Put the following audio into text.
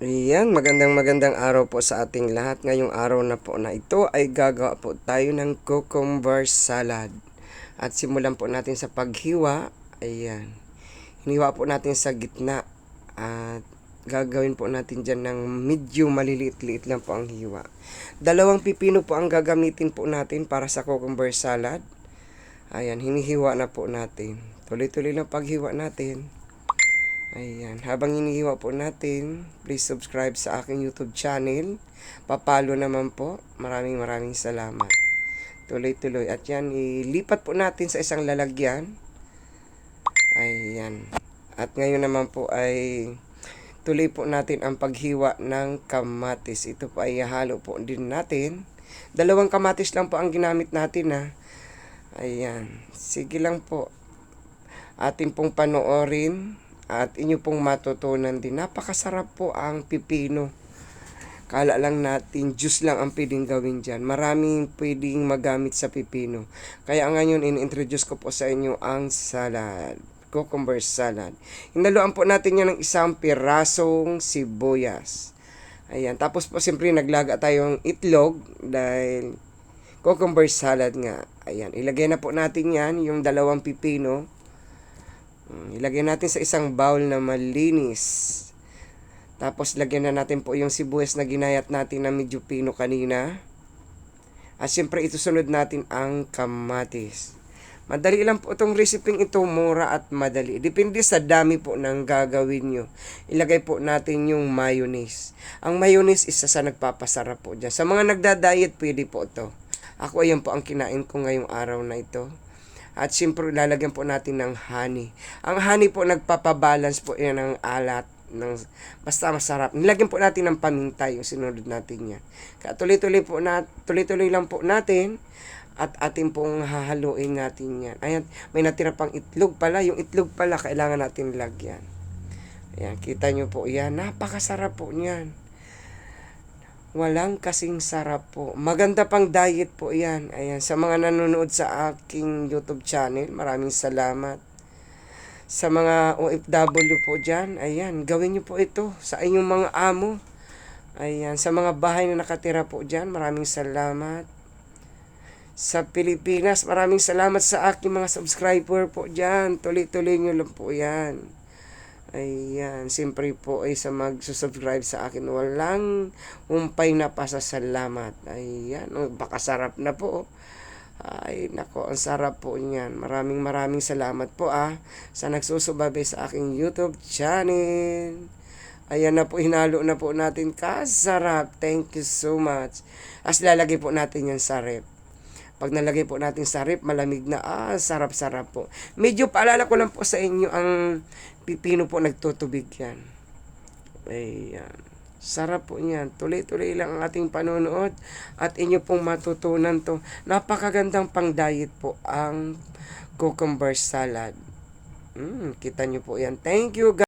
Ayan, magandang araw po sa ating lahat. Ngayong araw na po na ito ay gagawa po tayo ng cucumber salad. At simulan po natin sa paghiwa. Ayan. Hiniwa po natin sa gitna. At gagawin po natin dyan ng medyo maliliit-liit lang po ang hiwa. 2 pipino po ang gagamitin po natin para sa cucumber salad. Ayan, hinihiwa na po natin. Tuloy-tuloy lang paghiwa natin. Ayan, habang hinihiwa po natin, please subscribe sa aking YouTube channel. Papalo naman po. Maraming salamat. Tuloy-tuloy. At yan, ilipat po natin sa isang lalagyan. Ayan. At ngayon naman po ay tuloy po natin ang paghiwa ng kamatis. Ito po ay halo po din natin. 2 kamatis lang po ang ginamit natin ha. Ayan. Sige lang po. Atin pong panoorin. At inyo pong matutunan din. Napakasarap po ang pipino. Kala lang natin, juice lang ang pwedeng gawin dyan. Maraming pwedeng magamit sa pipino. Kaya ngayon, in-introduce ko po sa inyo ang salad. Cucumber salad. Hinaluan po natin yan ng 1 pirasong sibuyas. Ayan. Tapos po, siyempre, naglaga tayong itlog dahil cucumber salad nga. Ayan. Ilagay na po natin yan, yung 2 pipino. Ilagay natin sa isang bowl na malinis. Tapos lagyan na natin po yung sibuyas na ginayat natin na medyo pino kanina. At siyempre itusunod natin ang kamatis. Madali lang po itong reseping ito, mura at madali. Depende sa dami po ng gagawin nyo. Ilagay po natin yung mayonnaise. Ang mayonnaise isa sa nagpapasarap po dyan. Sa mga nagda-diet, pwede po ito. Ako ayan po ang kinain ko ngayong araw na ito. At siyempre, lalagyan po natin ng honey. Ang honey po, nagpapabalance po yan ng alat. Basta masarap. Nilagyan po natin ng paminta yung sinunod natin yan. Kaya tuloy-tuloy lang po natin. At atin pong hahaluin natin yan. Ayan, may natira pang itlog pala. Yung itlog pala, kailangan natin lagyan. Ayan, kita nyo po yan. Napakasarap po niyan. Walang kasing sarap po. Maganda pang diet po yan. Ayan, sa mga nanonood sa aking YouTube channel, maraming salamat. Sa mga OFW po dyan, ayan, gawin nyo po ito sa inyong mga amo. Ayan, sa mga bahay na nakatira po dyan, maraming salamat. Sa Pilipinas, maraming salamat sa aking mga subscriber po dyan. Tuloy-tuloy nyo lang po yan. Ayan, siyempre po ay sa mag-subscribe sa akin, walang humpay na pasasalamat. Ayan, bakasarap na po. Ay, nako, ang sarap po niyan. Maraming salamat po sa nagsusubaybay sa aking YouTube channel. Ayan na po, hinalo na po natin. Kasarap. Thank you so much. As lalagay po natin yan sa rep. Pag nalagay po natin sa rep, malamig na. Sarap-sarap po. Medyo paalala ko lang po sa inyo, ang pipino po nagtutubig yan. Ayan. Sarap po niyan. Tuloy-tuloy lang ang ating panonood at inyo pong matutunan to. Napakagandang pang-diet po ang cucumber salad. Kita nyo po yan. Thank you guys.